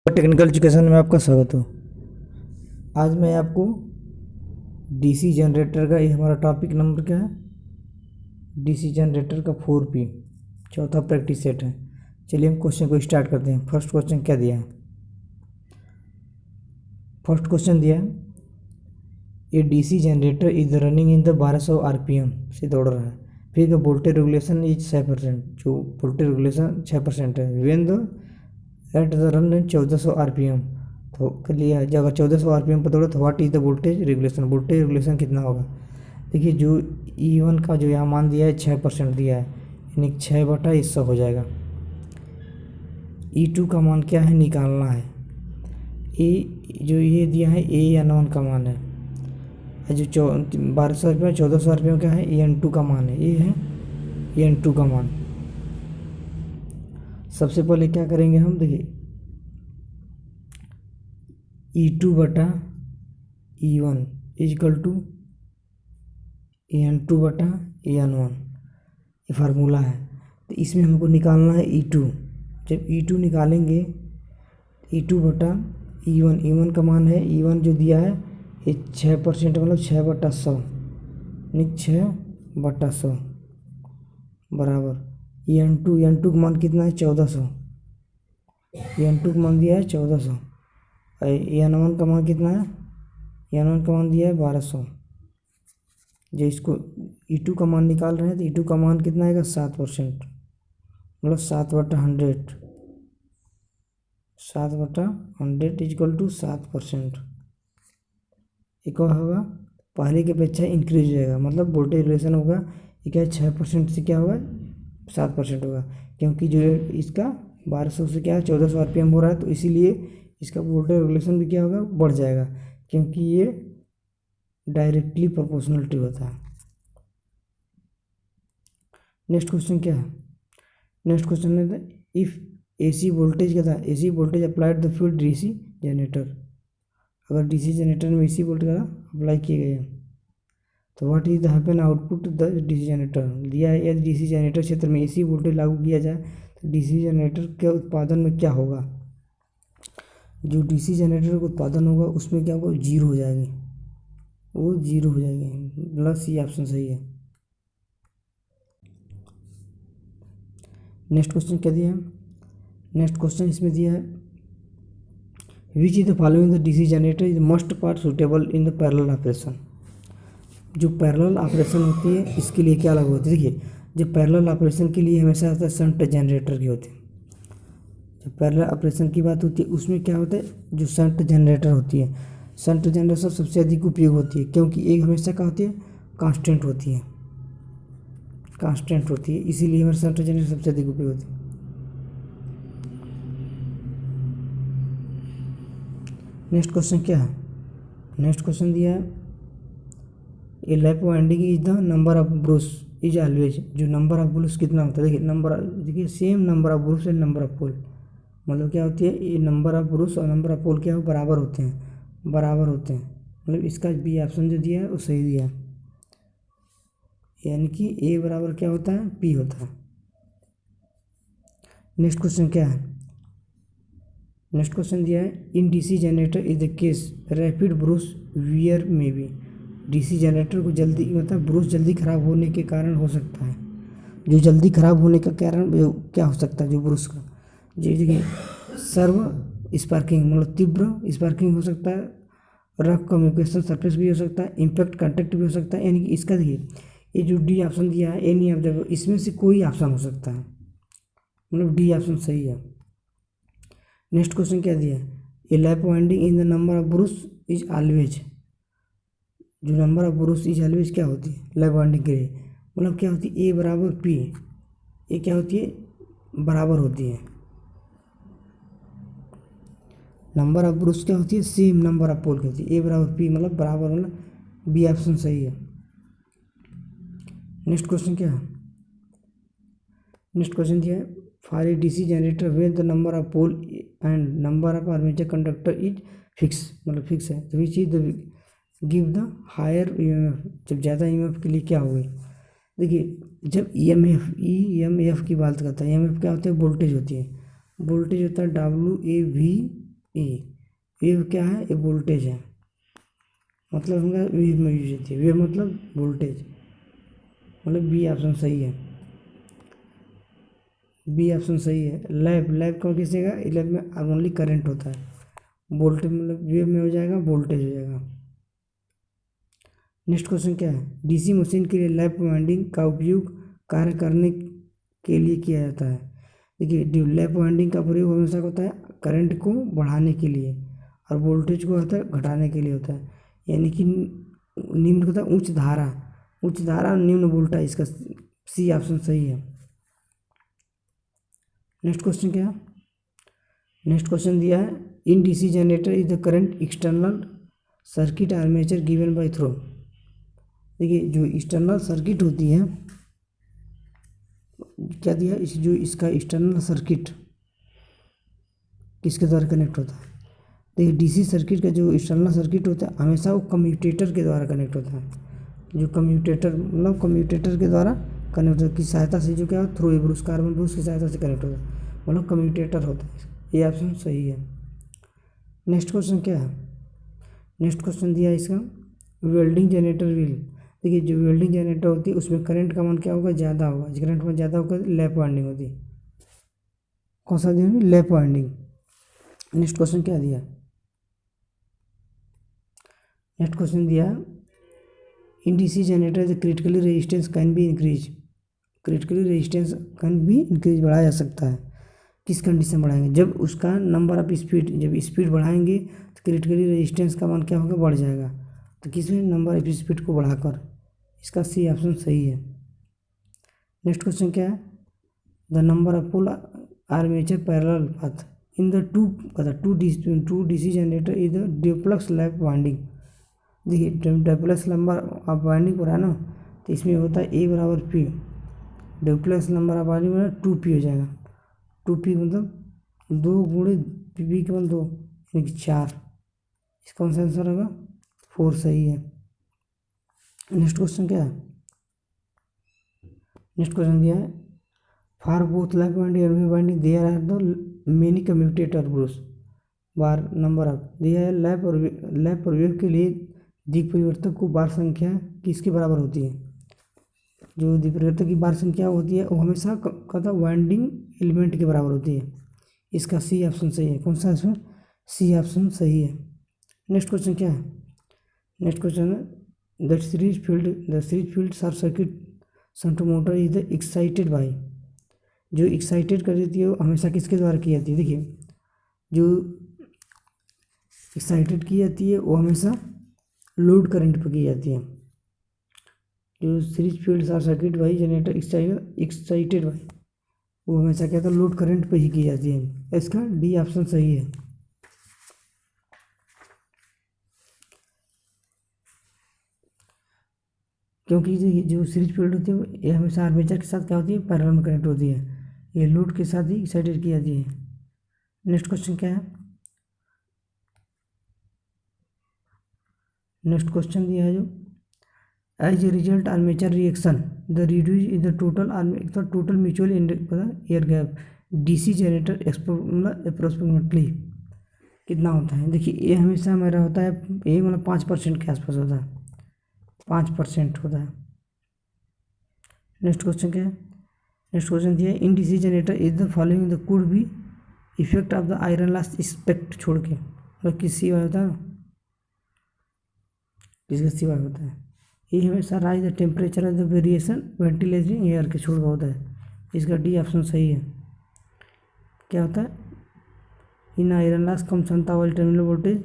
Technical education में आपका स्वागत हो। आज मैं आपको डीसी जनरेटर का, ये हमारा टॉपिक नंबर क्या है, डीसी जनरेटर का 4P चौथा प्रैक्टिस सेट है। चलिए हम क्वेश्चन को स्टार्ट करते हैं। फर्स्ट क्वेश्चन क्या दिया है? फर्स्ट क्वेश्चन दिया है, ये DC generator is running in the 1200 RPM से दौड़ रहा है। फिर वोल्टेज रेगुलेशन इज 6%, जो वोल्टेज रेगुलेशन 6% है। When the at the run 1400 RPM, तो कर लिया जब 1400 RPM पर दौड़ा तो what is the voltage regulation, voltage regulation कितना होगा। देखिए जो E1 का जो यहाँ मान दिया है 6% दिया है, यानी 6/100 हो जाएगा। E2 का मान क्या है, निकालना है। जो ये दिया है An1 का मान है, जो 1200 RPM 1400 RPM क्या है, An2 का मान है। ये है An2 का मान। सबसे पहले क्या करेंगे हम, देखिए E2/E1 इजकल टू An2/An1, ये फार्मूला है। तो इसमें हमको निकालना है E2। जब E2 निकालेंगे, E2/E1, E1 का मान है, E1 जो दिया है ये 6%, मतलब 6/100, यानी 6/100 बराबर An2 का मान कितना है, 1400। An2 का मान दिया है 1400। An1 का मान कितना है, An1 का मान दिया है 1200। जो इसको E2 का मान निकाल रहे हैं तो E2 का मान कितना आएगा, 7%, मतलब 7/100, 7/100 इजकल टू 7%। एक और होगा, पहले की अपेक्षा इंक्रीज हो जाएगा, मतलब वोल्टेज रेगुलेशन होगा, ये क्या है 6% से क्या होगा 7% होगा, क्योंकि जो इसका 1200 से क्या है 1400 RPM हो रहा है, तो इसीलिए इसका वोल्टेज रेगुलेशन भी क्या होगा, बढ़ जाएगा, क्योंकि ये डायरेक्टली प्रोपोर्शनलिटी होता है। नेक्स्ट क्वेश्चन क्या है, नेक्स्ट क्वेश्चन है इफ AC वोल्टेज क्या था, AC voltage applied the field DC generator. अगर DC जनरेटर में AC वोल्टेज का अप्लाई किए गए हैं तो what is the happen output the DC generator. दिया है यदि DC जनरेटर क्षेत्र में AC वोल्टेज लागू किया जाए तो DC जनरेटर के उत्पादन में क्या होगा। जो DC जनरेटर का उत्पादन होगा उसमें क्या होगा, जीरो हो जाएगी, वो जीरो हो जाएगी, मतलब सी ऑप्शन सही है। नेक्स्ट क्वेश्चन क्या दिया है, नेक्स्ट क्वेश्चन इसमें दिया है विच is the following the DC generator is must part suitable in the parallel operation. जो पैरेलल ऑपरेशन होती है इसके लिए क्या लागू होती है। देखिए जब पैरेलल ऑपरेशन के लिए हमेशा होता है शंट जनरेटर की होती है। जब पैरेलल ऑपरेशन की बात होती है उसमें क्या होता है, जो शंट जनरेटर होती है, शंट जनरेटर सबसे अधिक उपयोग होती है, क्योंकि एक हमेशा क्या होती है, कांस्टेंट होती है, कांस्टेंट होती है, इसीलिए हमारे शंट जनरेटर सबसे अधिक उपयोग होती है। नेक्स्ट क्वेश्चन क्या है, नेक्स्ट क्वेश्चन दिया है a lap winding is the number of brushes is always. जो नंबर ऑफ ब्रूस कितना होता है, देखिए देखिए same number of brushes and number of pole, मतलब क्या होती है, ये नंबर ऑफ ब्रूस और नंबर ऑफ पोल क्या है, बराबर होते हैं, बराबर होते हैं, मतलब इसका बी ऑप्शन जो दिया है वो सही दिया है, यानी कि ए बराबर क्या होता है, पी होता है। नेक्स्ट क्वेश्चन क्या है, नेक्स्ट क्वेश्चन दिया है इन DC generator is the case rapid Bruce wear में बी। DC जनरेटर को जल्दी, मतलब ब्रूस जल्दी खराब होने के कारण हो सकता है, जो जल्दी खराब होने का कारण क्या हो सकता है, जो ब्रूस का, जी देखिए सर्व स्पार्किंग, मतलब तीव्र स्पार्किंग हो सकता है, रफ कम्युनिकेशन सरफेस भी हो सकता है, इम्पैक्ट कंटेक्ट भी हो सकता है, यानी कि इसका देखिए ये जो डी ऑप्शन दिया है एनी ऑफ द, इसमें से कोई ऑप्शन हो सकता है, मतलब डी ऑप्शन सही है। नेक्स्ट क्वेश्चन क्या दिया है, a lap winding in the number of brushes is always. जो number of brushes is always क्या होती है, लैप वाइंडिंग के लिए, मतलब क्या होती है, ए बराबर पी, ये क्या होती है, बराबर होती है। नंबर ऑफ ब्रूस क्या होती है, सेम नंबर ऑफ पोल की होती है, ए बराबर पी, मतलब बराबर, मतलब बी ऑप्शन सही है। नेक्स्ट क्वेश्चन क्या है, नेक्स्ट क्वेश्चन दिया है for a DC generator where the number of pole and number of armature conductor is fix, मतलब फिक्स है, तो which is the give the higher EMF। जब ज़्यादा EMF के लिए क्या होगी, देखिए जब EMF की बात करता है, EMF क्या होता है, वोल्टेज होती है, वोल्टेज होता है WAV ई। वेव क्या है, ये वोल्टेज है, मतलब हमारा वेव में यूज होती है, वेव मतलब वोल्टेज, मतलब बी ऑप्शन सही है, बी ऑप्शन सही है। लैब, लैब कौन किसेगा, लैब में ओनली करंट होता है, वोल्टेज मतलब वेव में हो जाएगा, वोल्टेज हो जाएगा। नेक्स्ट क्वेश्चन क्या है, डीसी मशीन के लिए लैप वाइंडिंग का उपयोग कार्य करने के लिए किया जाता है। देखिए लैप वाइंडिंग का प्रयोग हमेशा होता है करंट को बढ़ाने के लिए, और वोल्टेज को होता है घटाने के लिए होता है, यानी कि निम्न होता है उच्च धारा, उच्च धारा और निम्न वोल्टेज, इसका सी ऑप्शन सही है। नेक्स्ट क्वेश्चन क्या है, नेक्स्ट क्वेश्चन दिया है in DC generator is the current external circuit armature given by through. देखिए जो एक्सटर्नल सर्किट होती है, क्या दिया इस, जो इसका एक्सटर्नल सर्किट किसके द्वारा कनेक्ट होता है। देखिए डीसी सर्किट का जो एक्सटर्नल सर्किट होता है हमेशा वो कम्यूटेटर के द्वारा कनेक्ट होता है, जो कम्यूटेटर मतलब कम्यूटेटर के द्वारा कनेक्ट की सहायता से, जो क्या थ्रो ब्रूस कार्बन ब्रूस की सहायता से कनेक्ट होता है, मतलब कम्यूटेटर होता है। ये ऑप्शन सही है। नेक्स्ट क्वेश्चन क्या है, नेक्स्ट क्वेश्चन दिया है इसका वेल्डिंग जनरेटर व्हील। देखिए जो वेल्डिंग जनरेटर होती है उसमें करंट का मान क्या होगा, ज़्यादा होगा, करंट मान ज़्यादा होगा, लैप वाइंडिंग होती है, कौन सा दिया, लैप वाइंडिंग। नेक्स्ट क्वेश्चन क्या दिया, नेक्स्ट क्वेश्चन दिया इन DC generator the critically resistance can be increase, critically resistance can be increase, बढ़ाया जा सकता है, किस कंडीशन बढ़ाएंगे, जब उसका नंबर ऑफ स्पीड, जब स्पीड बढ़ाएंगे तो क्रिटिकली रेजिस्टेंस का मान क्या होगा, बढ़ जाएगा, तो किसमें, नंबर ऑफ स्पीड को बढ़ाकर, इसका सी ऑप्शन सही है। नेक्स्ट क्वेश्चन क्या है, the number of pole armature parallel path in the two DC generator is the duplex lap winding. देखिए ड्यूप्लेक्स नंबर ऑफ वाइंडिंग हो रहा है ना, तो इसमें होता है ए बराबर P, duplex number of winding में 2p हो जाएगा, 2p मतलब 2 गुणे पी के 2 यानी कि 4, इसका कौन सा आंसर होगा, 4 सही है। नेक्स्ट क्वेश्चन क्या है, नेक्स्ट क्वेश्चन दिया है for both lap winding and wave winding there are the many commutator brush bar number of दिया है, लैप और वेव के लिए दिक् परिवर्तक को बार संख्या किसके बराबर होती है, जो दिक् परिवर्तक की बार संख्या होती है वो हमेशा कहता वाइंडिंग एलिमेंट के बराबर होती है, इसका सी ऑप्शन सही है, कौन सा इसमें, सी ऑप्शन सही है। नेक्स्ट क्वेश्चन क्या है, नेक्स्ट क्वेश्चन है the series field short circuit shunt motor is the excited by, जो एक्साइटेड कर देती है वो हमेशा किसके द्वारा की जाती है, देखिए जो एक्साइटेड की जाती है वो हमेशा लोड करंट पर की जाती है, जो series field short circuit by generator excited by वो हमेशा क्या था, लोड करंट पर ही की जाती है, इसका डी ऑप्शन सही है। क्योंकि जो सीरीज फील्ड होती है ये हमेशा आर्मेचर के साथ क्या होती है, पैरेलल में कनेक्ट होती है, ये लोड के साथ ही एक्साइटेड की जाती है। नेक्स्ट क्वेश्चन क्या है, नेक्स्ट क्वेश्चन दिया है जो as a result armature reaction the reduce is the total mutual air gap DC generator approximately कितना होता है। देखिए ये हमेशा मेरा होता है, ये मतलब 5% के आसपास होता है, 5% होता है। नेक्स्ट क्वेश्चन क्या है, नेक्स्ट क्वेश्चन दिया है in DC generator is the following the could be effect of the iron loss स्पेक्ट छोड़ के, मतलब किस सिवाय होता है, किसका सिवाय होता है, ये हमेशा rise the temperature of the variation ventilating air के छोड़ का होता है, इसका डी ऑप्शन सही है। क्या होता है, इन आयरन लॉस कम क्षमता वाली टर्मिनल वोल्टेज,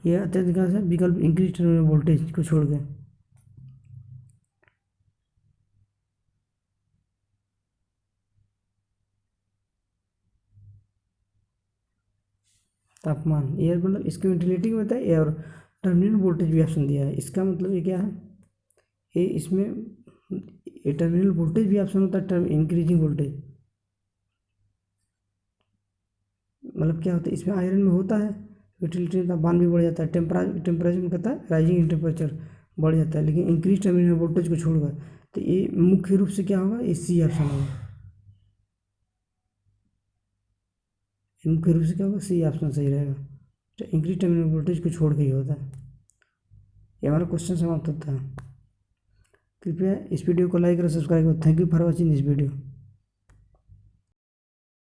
यह अत्यधिक विकल्प इंक्रीज टर्मिनल वोल्टेज को छोड़ के। तापमान एयर मतलब इसके वेंटिलेटिंग होता है एयर, टर्मिनल वोल्टेज भी ऑप्शन दिया है, इसका मतलब ये क्या है, ये इसमें ये टर्मिनल वोल्टेज भी ऑप्शन होता है, टर्म इंक्रीजिंग वोल्टेज, मतलब क्या होता है इसमें आयरन में होता है यूटिलिटी तापमान भी बढ़ जाता है, टेम्परेचर में कहता है राइजिंग इन टेम्परेचर बढ़ जाता है, लेकिन इंक्रीज टर्मिनल वोल्टेज को छोड़कर, तो ये मुख्य रूप से क्या होगा, ये सी ऑप्शन होगा, मुख्य रूप से क्या होगा, सी ऑप्शन सही रहेगा। तो इंक्रीज टर्मिनल वोल्टेज को छोड़ के ही होता है। ये हमारा क्वेश्चन समाप्त होता है। कृपया इस वीडियो को लाइक और सब्सक्राइब करो। Thank you for watching this video.